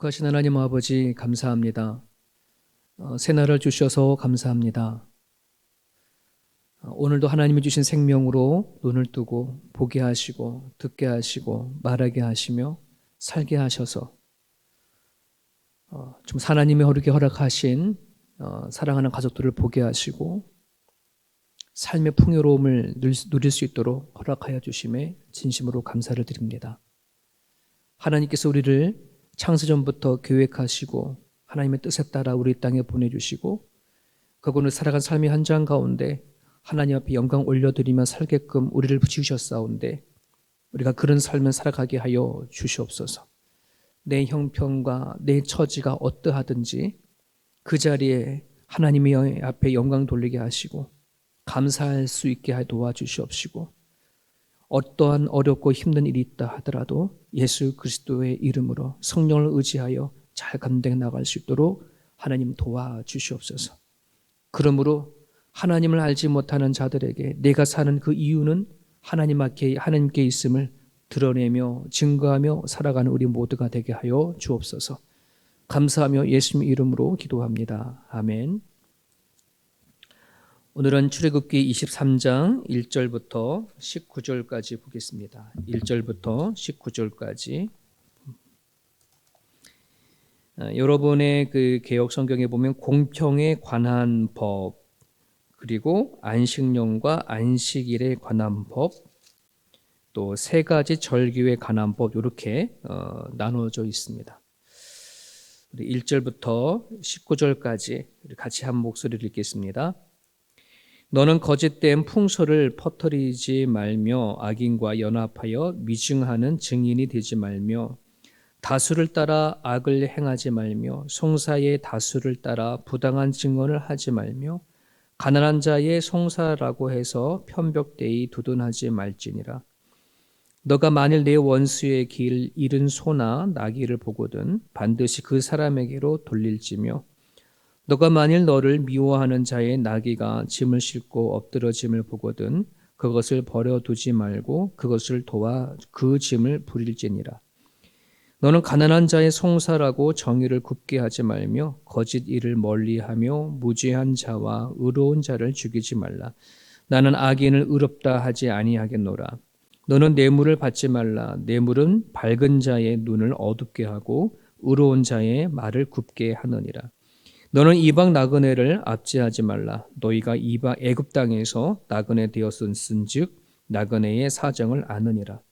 거룩하신 하나님 아버지 감사합니다. 새날을 주셔서 감사합니다. 오늘도 하나님이 주신 생명으로 눈을 뜨고 보게 하시고 듣게 하시고 말하게 하시며 살게 하셔서 좀 하나님이 허락하신 사랑하는 가족들을 보게 하시고 삶의 풍요로움을 누릴 수 있도록 허락하여 주심에 진심으로 감사를 드립니다. 하나님께서 우리를 창세전부터 계획하시고 하나님의 뜻에 따라 우리 땅에 보내주시고 그분을 살아간 삶의 현장 가운데 하나님 앞에 영광 올려드리며 살게끔 우리를 지으셨사온데 우리가 그런 삶을 살아가게 하여 주시옵소서. 내 형편과 내 처지가 어떠하든지 그 자리에 하나님의 앞에 영광 돌리게 하시고 감사할 수 있게 도와주시옵시고 어떠한 어렵고 힘든 일이 있다 하더라도 예수 그리스도의 이름으로 성령을 의지하여 잘 감당해 나갈 수 있도록 하나님 도와주시옵소서. 그러므로 하나님을 알지 못하는 자들에게 내가 사는 그 이유는 하나님께 있음을 드러내며 증거하며 살아가는 우리 모두가 되게 하여 주옵소서. 감사하며 예수님 이름으로 기도합니다. 아멘. 오늘은 출애굽기 23장 1절부터 19절까지 보겠습니다. 1절부터 19절까지. 여러분의 그 개역 성경에 보면 공평에 관한 법, 그리고 안식년과 안식일에 관한 법, 또 세 가지 절기에 관한 법 이렇게 나누어져 있습니다. 우리 1절부터 19절까지 같이 한 목소리를 읽겠습니다. 너는 거짓된 풍소를 퍼뜨리지 말며 악인과 연합하여 미증하는 증인이 되지 말며 다수를 따라 악을 행하지 말며 송사의 다수를 따라 부당한 증언을 하지 말며 가난한 자의 송사라고 해서 편벽되이 두둔하지 말지니라. 너가 만일 내 원수의 길 잃은 소나 나귀를 보거든 반드시 그 사람에게로 돌릴지며 너가 만일 너를 미워하는 자의 나귀가 짐을 싣고 엎드러짐을 보거든 그것을 버려두지 말고 그것을 도와 그 짐을 부릴지니라. 너는 가난한 자의 송사라고 정의를 굽게 하지 말며 거짓 일을 멀리하며 무죄한 자와 의로운 자를 죽이지 말라. 나는 악인을 의롭다 하지 아니하겠노라. 너는 뇌물을 받지 말라. 뇌물은 밝은 자의 눈을 어둡게 하고 의로운 자의 말을 굽게 하느니라. 너는 이방 나그네를 압제하지 말라. 너희가 이방 애굽 땅에서 나그네 되었은즉 나그네의 사정을 아느니라.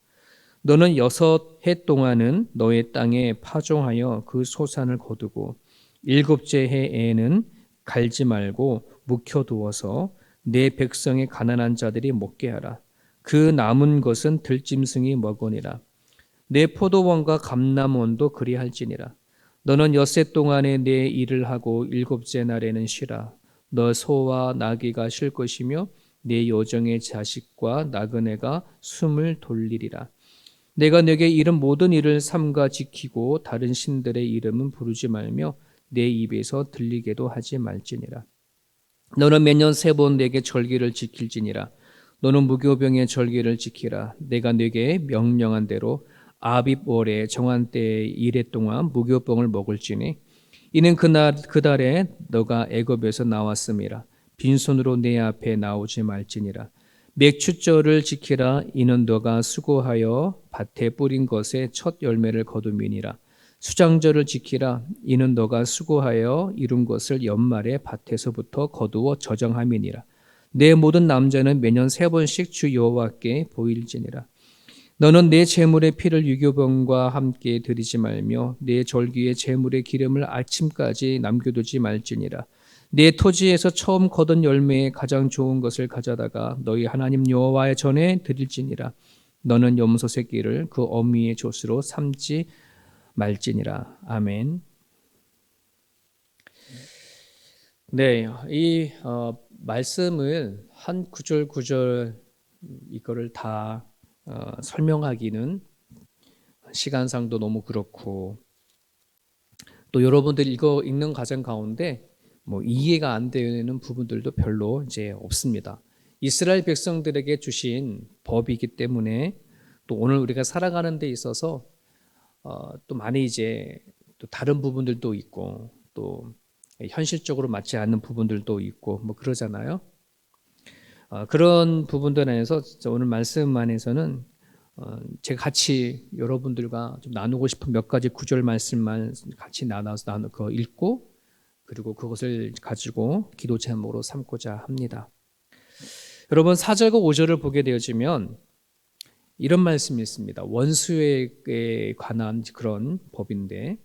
너는 6해 동안은 너의 땅에 파종하여 그 소산을 거두고 7째 해에는 갈지 말고 묵혀두어서 내 백성의 가난한 자들이 먹게 하라. 그 남은 것은 들짐승이 먹으니라. 내 포도원과 감람원도 그리할지니라. 너는 6해 동안에 내 일을 하고 7째 날에는 쉬라. 너 소와 나귀가 쉴 것이며 내 여종의 자식과 나그네가 숨을 돌리리라. 내가 네게 이른 모든 일을 삼가 지키고 다른 신들의 이름은 부르지 말며 내 입에서 들리게도 하지 말지니라. 너는 매년 3번 내게 절기를 지킬지니라. 너는 무교병의 절기를 지키라. 내가 네게 명령한 대로 아빕월에 정한 때의 1해 동안 무교병을 먹을지니 이는 그 달에 너가 애굽에서 나왔음이라. 빈손으로 내 앞에 나오지 말지니라. 맥추절을 지키라. 이는 너가 수고하여 밭에 뿌린 것의 첫 열매를 거둠이니라. 수장절을 지키라. 이는 너가 수고하여 이룬 것을 연말에 밭에서부터 거두어 저장함이니라. 내 모든 남자는 매년 3번씩 주 여호와께 보일지니라. 너는 내 제물의 피를 유교병과 함께 드리지 말며 내 절기의 제물의 기름을 아침까지 남겨두지 말지니라. 내 토지에서 처음 거둔 열매의 가장 좋은 것을 가져다가 너희 하나님 여호와의 전에 드릴지니라. 너는 염소 새끼를 그 어미의 젖으로 삼지 말지니라. 아멘. 네, 이 말씀을 한 구절 이거를 다 설명하기는 시간상도 너무 그렇고 또 여러분들이 이거 읽는 과정 가운데 이해가 안 되는 부분들도 별로 이제 없습니다. 이스라엘 백성들에게 주신 법이기 때문에 또 오늘 우리가 살아가는 데 있어서 또 많이 이제 또 다른 부분들도 있고 또 현실적으로 맞지 않는 부분들도 있고 뭐 그러잖아요. 그런 부분들 안에서 오늘 말씀 안에서는 제가 같이 여러분들과 좀 나누고 싶은 몇 가지 구절 말씀만 같이 나눠서 그거 읽고 그리고 그것을 가지고 기도 제목으로 삼고자 합니다. 여러분 4절과 5절을 보게 되어지면 이런 말씀이 있습니다. 원수에 관한 그런 법인데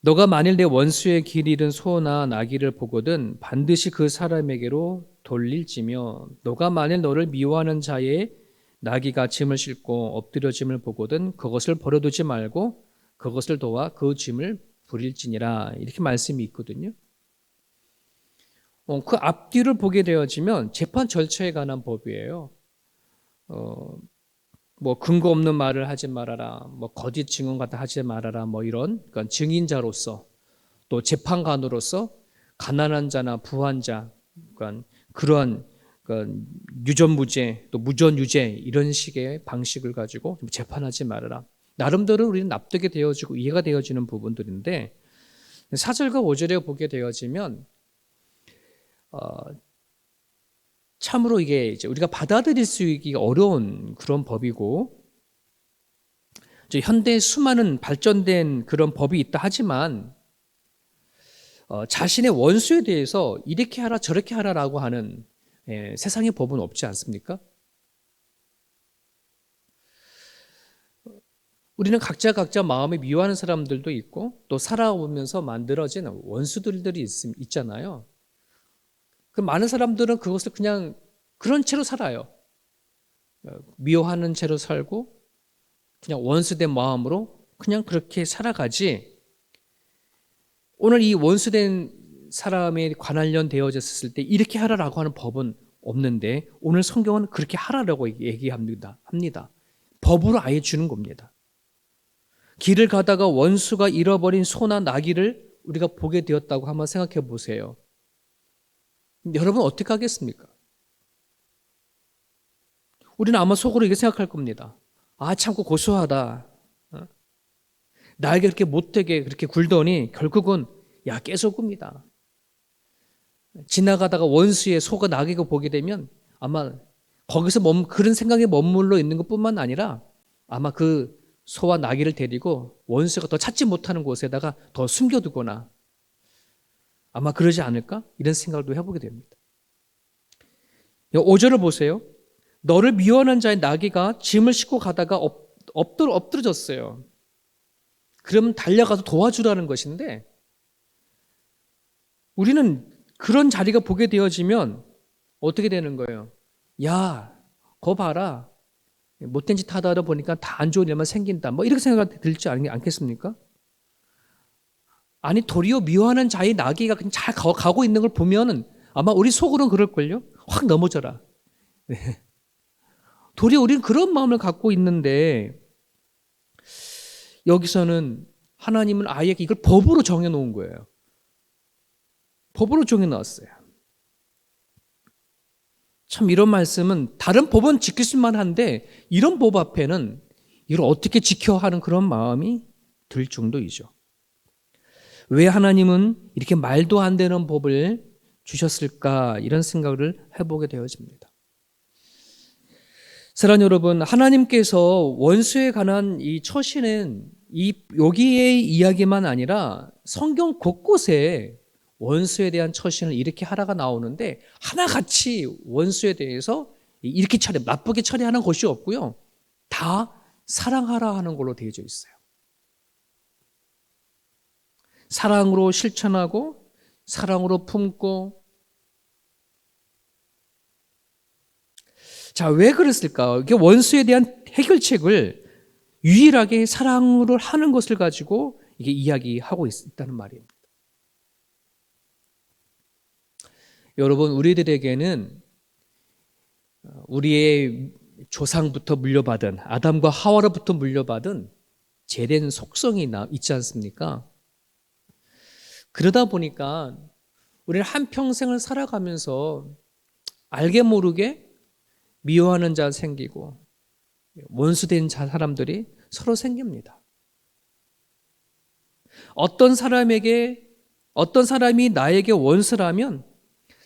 너가 만일 내 원수의 길 잃은 소나 나귀를 보거든 반드시 그 사람에게로 돌릴지며 너가 만일 너를 미워하는 자의 나귀가 짐을 싣고 엎드려짐을 보거든 그것을 버려두지 말고 그것을 도와 그 짐을 부릴지니라 이렇게 말씀이 있거든요. 그 앞뒤를 보게 되어지면 재판 절차에 관한 법이에요. 뭐 근거 없는 말을 하지 말아라, 뭐 거짓 증언 같은 하지 말아라, 뭐 이런 그러니까 증인자로서 또 재판관으로서 가난한 자나 부한 자, 그러니까 그러한 그러니까 유전무죄 또 무전유죄 이런 식의 방식을 가지고 재판하지 말아라. 나름대로 우리는 납득이 되어지고 이해가 되어지는 부분들인데 4절과 5절에 보게 되어지면 참으로 이게 이제 우리가 받아들일 수 있기 어려운 그런 법이고 현대에 수많은 발전된 그런 법이 있다 하지만 자신의 원수에 대해서 이렇게 하라 저렇게 하라라고 하는 세상의 법은 없지 않습니까? 우리는 각자 마음에 미워하는 사람들도 있고 또 살아오면서 만들어진 원수들이 있잖아요. 그 많은 사람들은 그것을 그냥 그런 채로 살아요. 미워하는 채로 살고 그냥 원수된 마음으로 그냥 그렇게 살아가지. 오늘 이 원수된 사람에 관련되어졌을 때 이렇게 하라라고 하는 법은 없는데 오늘 성경은 그렇게 하라라고 얘기합니다. 법으로 아예 주는 겁니다. 길을 가다가 원수가 잃어버린 소나 나귀를 우리가 보게 되었다고 한번 생각해 보세요. 여러분 어떻게 하겠습니까? 우리는 아마 속으로 이렇게 생각할 겁니다. 참고 고소하다. 나에게 그렇게 못되게 그렇게 굴더니 결국은 깨소금이다. 지나가다가 원수의 소가 나귀가 보게 되면 아마 거기서 그런 생각에 머물러 있는 것뿐만 아니라 아마 그 소와 나귀를 데리고 원수가 더 찾지 못하는 곳에다가 더 숨겨두거나 아마 그러지 않을까? 이런 생각도 해보게 됩니다. 5절을 보세요. 너를 미워하는 자의 나귀가 짐을 싣고 가다가 엎드러졌어요. 그러면 달려가서 도와주라는 것인데 우리는 그런 자리가 보게 되어지면 어떻게 되는 거예요? 거 봐라. 못된 짓 하다 보니까 다 안 좋은 일만 생긴다. 뭐 이렇게 생각이 들지 않겠습니까? 아니 도리어 미워하는 자의 나귀가 그냥 잘 가고 있는 걸 보면은 아마 우리 속으로는 그럴걸요. 확 넘어져라. 네. 도리어 우리는 그런 마음을 갖고 있는데 여기서는 하나님은 아예 이걸 법으로 정해놓은 거예요. 법으로 정해놨어요. 참 이런 말씀은 다른 법은 지킬 수만 한데 이런 법 앞에는 이걸 어떻게 지켜 하는 그런 마음이 들 정도이죠. 왜 하나님은 이렇게 말도 안 되는 법을 주셨을까 이런 생각을 해보게 되어집니다. 사랑하는 여러분, 하나님께서 원수에 관한 이 처신은 여기의 이야기만 아니라 성경 곳곳에 원수에 대한 처신을 이렇게 하라가 나오는데 하나같이 원수에 대해서 이렇게 나쁘게 처리하는 것이 없고요. 다 사랑하라 하는 걸로 되어져 있어요. 사랑으로 실천하고 사랑으로 품고 자, 왜 그랬을까? 이게 원수에 대한 해결책을 유일하게 사랑으로 하는 것을 가지고 이게 이야기하고 있다는 말입니다. 여러분, 우리들에게는 우리의 조상부터 물려받은 아담과 하와로부터 물려받은 죄된 속성이 있지 않습니까? 그러다 보니까 우리는 한평생을 살아가면서 알게 모르게 미워하는 자 생기고 원수된 자 사람들이 서로 생깁니다. 어떤 사람이 나에게 원수라면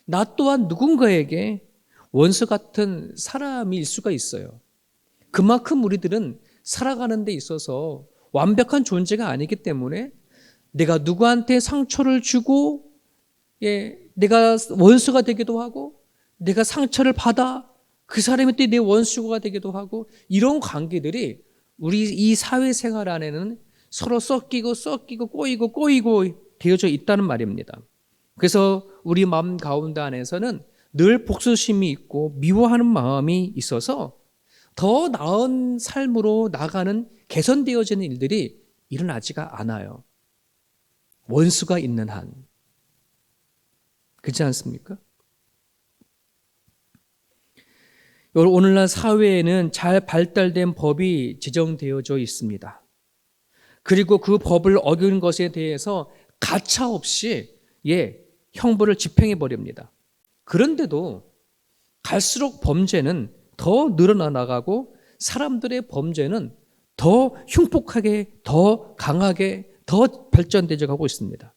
나 또한 누군가에게 원수 같은 사람일 수가 있어요. 그만큼 우리들은 살아가는 데 있어서 완벽한 존재가 아니기 때문에 내가 누구한테 상처를 주고 내가 원수가 되기도 하고 내가 상처를 받아 그 사람이 또 내 원수가 되기도 하고 이런 관계들이 우리 이 사회생활 안에는 서로 섞이고 꼬이고 되어져 있다는 말입니다. 그래서 우리 마음 가운데 안에서는 늘 복수심이 있고 미워하는 마음이 있어서 더 나은 삶으로 나가는 개선되어지는 일들이 일어나지가 않아요. 원수가 있는 한. 그렇지 않습니까? 오늘날 사회에는 잘 발달된 법이 제정되어져 있습니다. 그리고 그 법을 어긴 것에 대해서 가차없이 형벌을 집행해 버립니다. 그런데도 갈수록 범죄는 더 늘어나 나가고 사람들의 범죄는 더 흉폭하게, 더 강하게, 더 발전되어 가고 있습니다.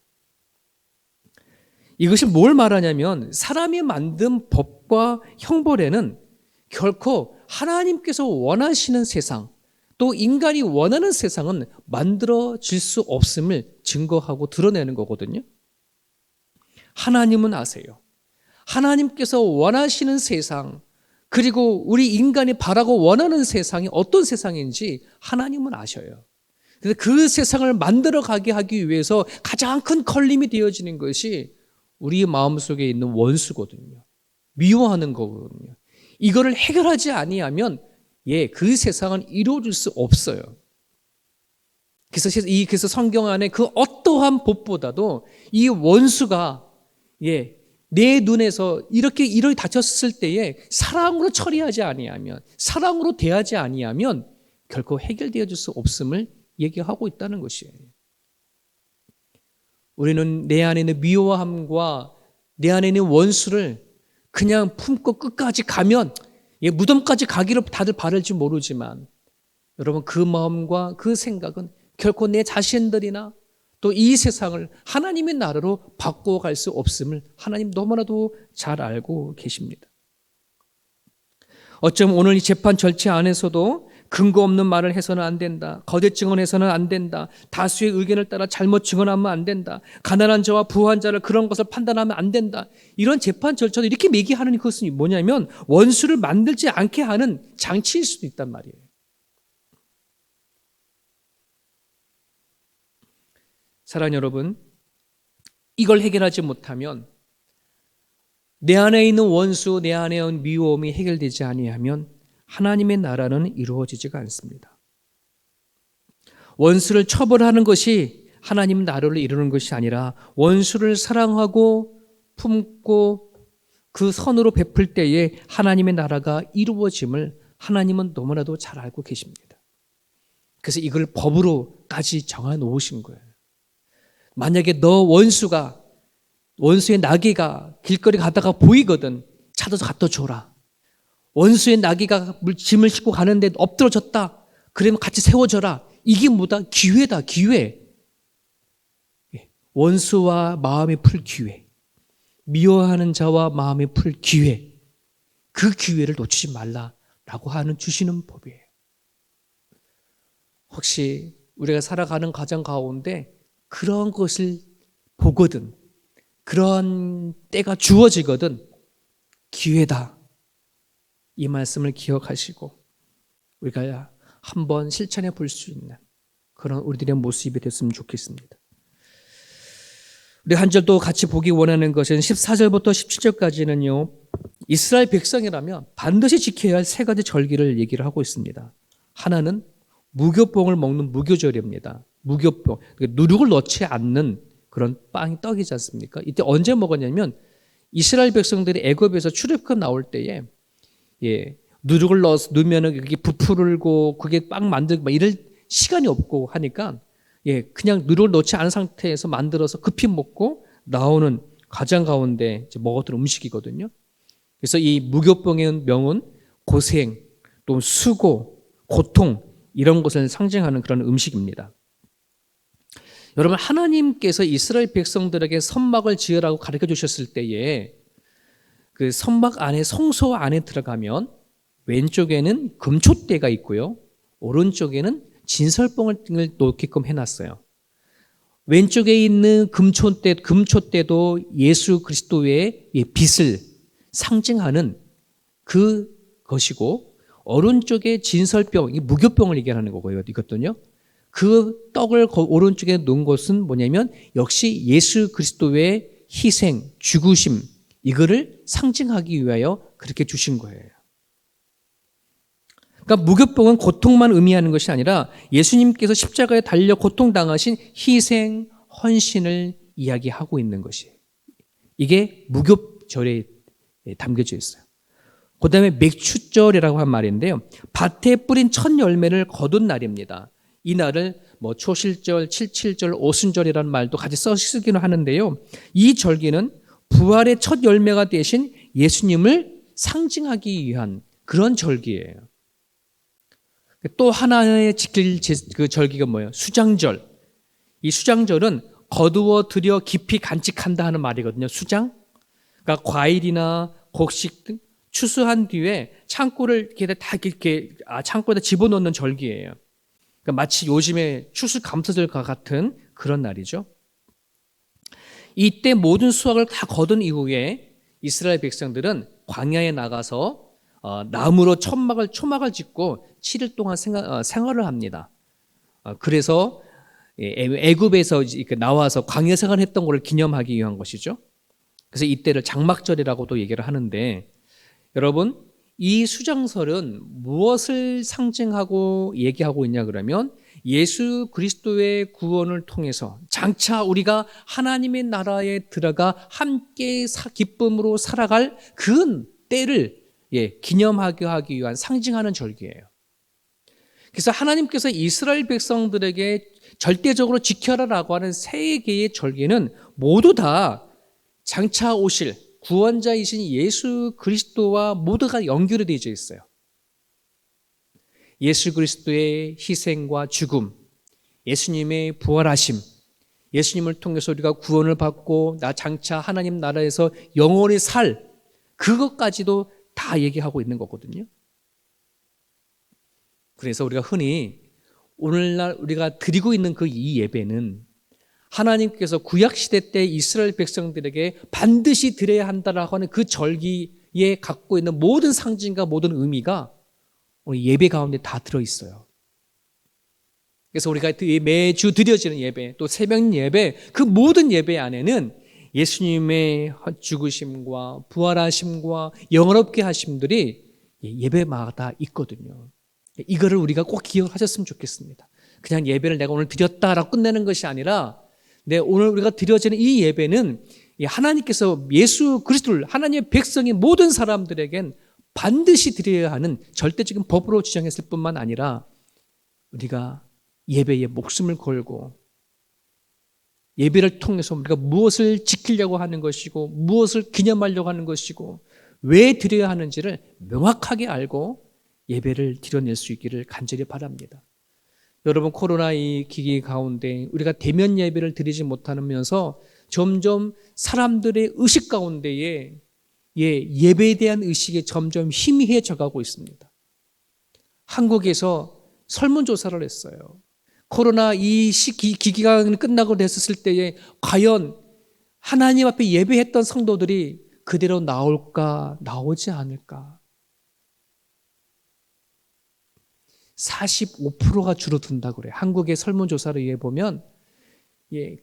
이것이 뭘 말하냐면 사람이 만든 법과 형벌에는 결코 하나님께서 원하시는 세상, 또 인간이 원하는 세상은 만들어질 수 없음을 증거하고 드러내는 거거든요. 하나님은 아세요. 하나님께서 원하시는 세상, 그리고 우리 인간이 바라고 원하는 세상이 어떤 세상인지 하나님은 아셔요. 그래서 그 세상을 만들어 가게 하기 위해서 가장 큰 걸림이 되어지는 것이 우리 마음속에 있는 원수거든요. 미워하는 거거든요. 이거를 해결하지 아니하면 그 세상은 이루어질 수 없어요. 그래서 성경 안에 그 어떠한 법보다도 이 원수가 내 눈에서 이렇게 다쳤을 때에 사랑으로 처리하지 아니하면, 사랑으로 대하지 아니하면 결코 해결되어질 수 없음을 얘기하고 있다는 것이에요. 우리는 내 안에 있는 미워함과 내 안에 있는 원수를 그냥 품고 끝까지 가면 무덤까지 가기를 다들 바랄지 모르지만 여러분 그 마음과 그 생각은 결코 내 자신들이나 또 이 세상을 하나님의 나라로 바꿔갈 수 없음을 하나님 너무나도 잘 알고 계십니다. 어쩌면 오늘 이 재판 절차 안에서도 근거 없는 말을 해서는 안 된다. 거짓 증언해서는 안 된다. 다수의 의견을 따라 잘못 증언하면 안 된다. 가난한 자와 부한 자를 그런 것을 판단하면 안 된다. 이런 재판 절차도 이렇게 매기하는 것은 뭐냐면 원수를 만들지 않게 하는 장치일 수도 있단 말이에요. 사랑하는 여러분, 이걸 해결하지 못하면 내 안에 있는 원수, 내 안에 있는 미움이 해결되지 아니하면 하나님의 나라는 이루어지지가 않습니다. 원수를 처벌하는 것이 하나님 나라를 이루는 것이 아니라 원수를 사랑하고 품고 그 선으로 베풀 때에 하나님의 나라가 이루어짐을 하나님은 너무나도 잘 알고 계십니다. 그래서 이걸 법으로까지 정해 놓으신 거예요. 만약에 너 원수의 나귀가 길거리 가다가 보이거든, 찾아서 갖다 줘라. 원수의 나귀가 짐을 싣고 가는데 엎드러졌다. 그러면 같이 세워줘라. 이게 뭐다? 기회다, 기회. 원수와 마음이 풀 기회. 미워하는 자와 마음이 풀 기회. 그 기회를 놓치지 말라라고 주시는 법이에요. 혹시 우리가 살아가는 과정 가운데 그런 것을 보거든, 그런 때가 주어지거든, 기회다. 이 말씀을 기억하시고 우리가 한번 실천해 볼 수 있는 그런 우리들의 모습이 됐으면 좋겠습니다. 우리 한 절 또 같이 보기 원하는 것은 14절부터 17절까지는요, 이스라엘 백성이라면 반드시 지켜야 할 세 가지 절기를 얘기를 하고 있습니다. 하나는 무교병을 먹는 무교절입니다. 무교병, 누룩을 넣지 않는 그런 떡이지 않습니까? 이때 언제 먹었냐면 이스라엘 백성들이 애굽에서 출애굽 나올 때에 누룩을 넣으면은 그게 부풀고 그게 빵 만들고 이럴 시간이 없고 하니까 그냥 누룩을 넣지 않은 상태에서 만들어서 급히 먹고 나오는 과정 가운데 먹었던 음식이거든요. 그래서 이 무교병의 명은 고생, 또 수고, 고통 이런 것을 상징하는 그런 음식입니다. 여러분, 하나님께서 이스라엘 백성들에게 선막을 지으라고 가르쳐 주셨을 때에 그 선막 안에, 성소 안에 들어가면 왼쪽에는 금촛대가 있고요, 오른쪽에는 진설봉을 놓게끔 해놨어요. 왼쪽에 있는 금촛대도 예수 그리스도의 빛을 상징하는 그것이고, 오른쪽에 진설병, 이 무교병을 얘기하는 거거든요. 그 떡을 오른쪽에 놓은 것은 뭐냐면 역시 예수 그리스도의 희생, 죽으심, 이거를 상징하기 위하여 그렇게 주신 거예요. 그러니까 무교병은 고통만 의미하는 것이 아니라 예수님께서 십자가에 달려 고통당하신 희생, 헌신을 이야기하고 있는 것이에요. 이게 무교절에 담겨져 있어요. 그 다음에 맥추절이라고 한 말인데요, 밭에 뿌린 첫 열매를 거둔 날입니다. 이 날을 뭐 초실절, 칠칠절, 오순절이라는 말도 같이 쓰기는 하는데요, 이 절기는 부활의 첫 열매가 되신 예수님을 상징하기 위한 그런 절기예요. 또 하나의 지킬 그 절기가 뭐예요? 수장절. 이 수장절은 거두어 들여 깊이 간직한다 하는 말이거든요. 수장. 그러니까 과일이나 곡식 등 추수한 뒤에 창고를 창고에다 집어넣는 절기예요. 그러니까 마치 요즘에 추수감사절과 같은 그런 날이죠. 이때 모든 수확을 다 거둔 이후에 이스라엘 백성들은 광야에 나가서 나무로 초막을 짓고 7일 동안 생활을 합니다. 그래서 애굽에서 나와서 광야 생활을 했던 것을 기념하기 위한 것이죠. 그래서 이때를 장막절이라고도 얘기를 하는데, 여러분, 이 수장설은 무엇을 상징하고 얘기하고 있냐 그러면 예수 그리스도의 구원을 통해서 장차 우리가 하나님의 나라에 들어가 함께 기쁨으로 살아갈 그 때를 기념하게 하기 위한 상징하는 절기예요. 그래서 하나님께서 이스라엘 백성들에게 절대적으로 지켜라라고 하는 세 개의 절기는 모두 다 장차 오실 구원자이신 예수 그리스도와 모두가 연결이 되어 있어요. 예수 그리스도의 희생과 죽음, 예수님의 부활하심, 예수님을 통해서 우리가 구원을 받고 나 장차 하나님 나라에서 영원히 살, 그것까지도 다 얘기하고 있는 거거든요. 그래서 우리가 흔히 오늘날 우리가 드리고 있는 그 이 예배는 하나님께서 구약시대 때 이스라엘 백성들에게 반드시 드려야 한다라고 하는 그 절기에 갖고 있는 모든 상징과 모든 의미가 우리 예배 가운데 다 들어있어요. 그래서 우리가 매주 드려지는 예배, 또 새벽 예배, 그 모든 예배 안에는 예수님의 죽으심과 부활하심과 영원롭게 하심들이 예배마다 있거든요. 이거를 우리가 꼭 기억하셨으면 좋겠습니다. 그냥 예배를 내가 오늘 드렸다라고 끝내는 것이 아니라 오늘 우리가 드려지는 이 예배는 하나님께서 예수 그리스도를 하나님의 백성인 모든 사람들에겐 반드시 드려야 하는 절대적인 법으로 지정했을 뿐만 아니라 우리가 예배에 목숨을 걸고 예배를 통해서 우리가 무엇을 지키려고 하는 것이고 무엇을 기념하려고 하는 것이고 왜 드려야 하는지를 명확하게 알고 예배를 드려낼 수 있기를 간절히 바랍니다. 여러분, 코로나 이 기기 가운데 우리가 대면 예배를 드리지 못하면서 점점 사람들의 의식 가운데에 예배에 대한 의식이 점점 희미해져 가고 있습니다. 한국에서 설문조사를 했어요. 코로나 이 기기가 끝나고 됐었을 때에 과연 하나님 앞에 예배했던 성도들이 그대로 나올까, 나오지 않을까? 45%가 줄어든다고 그래요. 한국의 설문조사를 의해 보면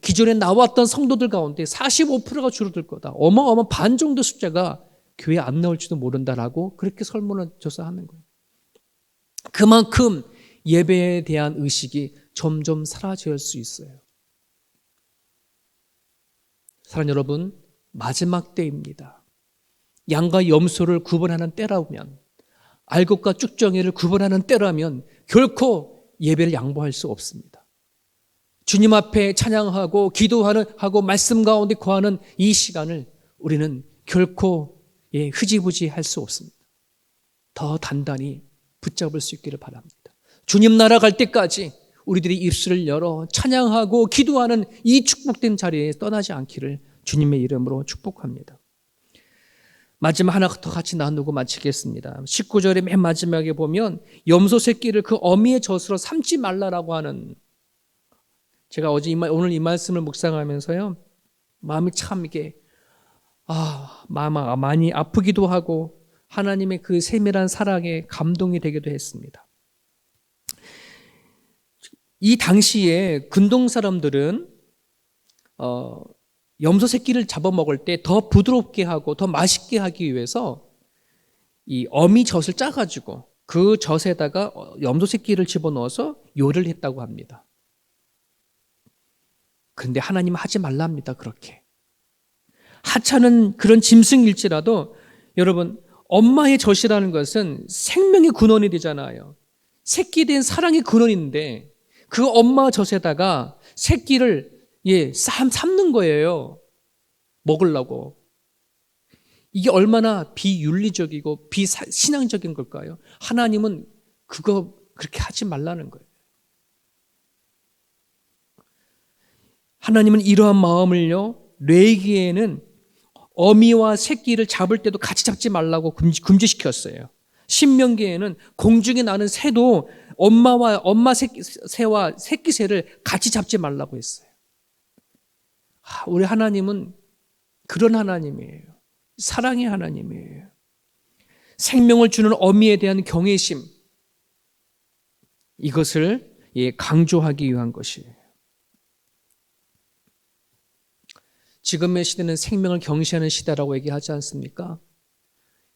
기존에 나왔던 성도들 가운데 45%가 줄어들 거다. 어마어마한 반 정도 숫자가 교회 안 나올지도 모른다라고 그렇게 설문을 조사하는 거예요. 그만큼 예배에 대한 의식이 점점 사라질 수 있어요. 사랑하는 여러분, 마지막 때입니다. 양과 염소를 구분하는 때라면, 알곡과 쭉정이를 구분하는 때라면 결코 예배를 양보할 수 없습니다. 주님 앞에 찬양하고 기도하고 말씀 가운데 거하는 이 시간을 우리는 결코 흐지부지 할 수 없습니다. 더 단단히 붙잡을 수 있기를 바랍니다. 주님 나라 갈 때까지 우리들이 입술을 열어 찬양하고 기도하는 이 축복된 자리에 떠나지 않기를 주님의 이름으로 축복합니다. 마지막 하나 더 같이 나누고 마치겠습니다. 19절의 맨 마지막에 보면 염소 새끼를 그 어미의 젖으로 삼지 말라라고 하는, 제가 오늘 이 말씀을 묵상하면서요, 마음이 참 이게 많이 아프기도 하고 하나님의 그 세밀한 사랑에 감동이 되기도 했습니다. 이 당시에 근동 사람들은 염소 새끼를 잡아먹을 때 더 부드럽게 하고 더 맛있게 하기 위해서 이 어미 젖을 짜가지고 그 젖에다가 염소 새끼를 집어넣어서 요리를 했다고 합니다. 그런데 하나님은 하지 말랍니다. 그렇게. 하찮은 그런 짐승일지라도 여러분, 엄마의 젖이라는 것은 생명의 근원이 되잖아요. 새끼에 대한 사랑의 근원인데 그 엄마 젖에다가 새끼를 삶는 거예요. 먹으려고. 이게 얼마나 비윤리적이고 비신앙적인 걸까요? 하나님은 그거 그렇게 하지 말라는 거예요. 하나님은 이러한 마음을요, 레위기에는 어미와 새끼를 잡을 때도 같이 잡지 말라고 금지시켰어요. 신명기에는 공중에 나는 새도 엄마 새와 새끼 새를 같이 잡지 말라고 했어요. 우리 하나님은 그런 하나님이에요. 사랑의 하나님이에요. 생명을 주는 어미에 대한 경외심, 이것을 강조하기 위한 것이에요. 지금의 시대는 생명을 경시하는 시대라고 얘기하지 않습니까?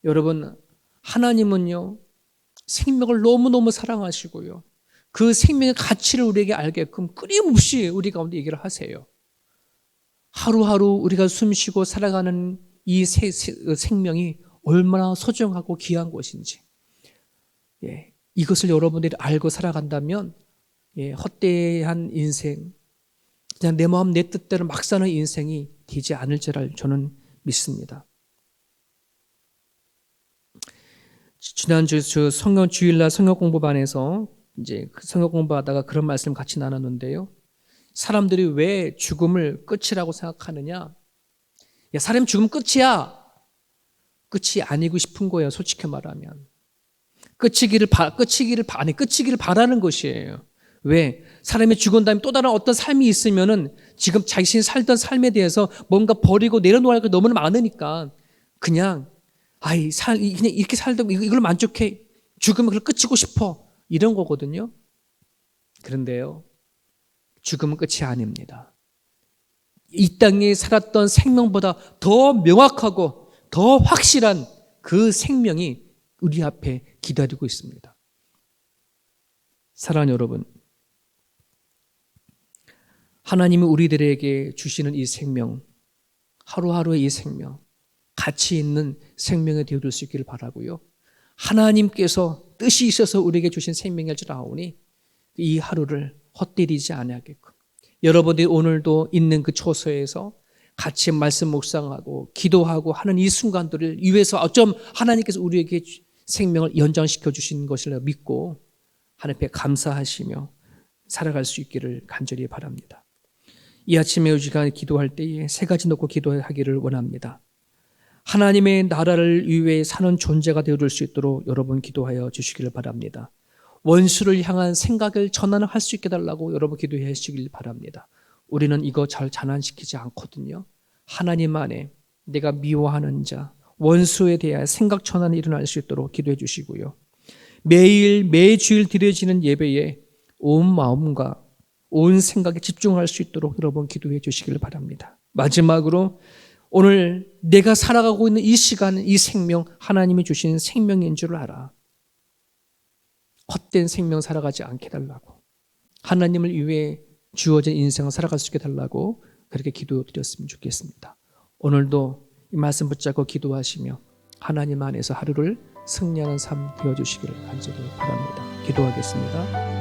여러분, 하나님은요, 생명을 너무너무 사랑하시고요, 그 생명의 가치를 우리에게 알게끔 끊임없이 우리 가운데 얘기를 하세요. 하루하루 우리가 숨쉬고 살아가는 이 생명이 얼마나 소중하고 귀한 것인지, 이것을 여러분들이 알고 살아간다면 헛되한 인생, 그냥 내 마음 내 뜻대로 막 사는 인생이 되지 않을 줄 저는 믿습니다. 지난주 성경 주일날 성경 공부반에서 이제 성경 공부하다가 그런 말씀 같이 나눴는데요. 사람들이 왜 죽음을 끝이라고 생각하느냐? 야, 사람 죽으면 끝이야. 끝이 아니고 싶은 거예요. 솔직히 말하면. 끝이기를 바라는 것이에요. 왜? 사람이 죽은 다음에 또 다른 어떤 삶이 있으면은 지금 자신이 살던 삶에 대해서 뭔가 버리고 내려놓을 게 너무 많으니까 그냥 이렇게 살다 이걸 만족해. 죽으면 그걸 끝이고 싶어. 이런 거거든요. 그런데요, 죽음은 끝이 아닙니다. 이 땅에 살았던 생명보다 더 명확하고 더 확실한 그 생명이 우리 앞에 기다리고 있습니다. 사랑하는 여러분, 하나님이 우리들에게 주시는 이 생명, 하루하루의 이 생명, 가치 있는 생명이 되어줄 수 있기를 바라고요. 하나님께서 뜻이 있어서 우리에게 주신 생명일 줄 아오니 이 하루를 헛되리지 아니하겠고, 여러분들이 오늘도 있는 그 초소에서 같이 말씀 묵상하고 기도하고 하는 이 순간들을 위해서 어쩜 하나님께서 우리에게 생명을 연장시켜 주신 것을 믿고 하나님 앞에 감사하시며 살아갈 수 있기를 간절히 바랍니다. 이 아침에 우리가 기도할 때에 세 가지 놓고 기도하기를 원합니다. 하나님의 나라를 위해 사는 존재가 되어줄 수 있도록 여러분 기도하여 주시기를 바랍니다. 원수를 향한 생각을 전환할 수 있게 달라고 여러분 기도해 주시길 바랍니다. 우리는 이거 잘 전환시키지 않거든요. 하나님 안에 내가 미워하는 자, 원수에 대한 생각 전환이 일어날 수 있도록 기도해 주시고요. 매주일 드려지는 예배에 온 마음과 온 생각에 집중할 수 있도록 여러분 기도해 주시길 바랍니다. 마지막으로 오늘 내가 살아가고 있는 이 시간, 이 생명, 하나님이 주신 생명인 줄 알아. 헛된 생명 살아가지 않게 달라고, 하나님을 위해 주어진 인생을 살아갈 수 있게 달라고 그렇게 기도드렸으면 좋겠습니다. 오늘도 이 말씀 붙잡고 기도하시며 하나님 안에서 하루를 승리하는 삶 되어주시기를 간절히 바랍니다. 기도하겠습니다.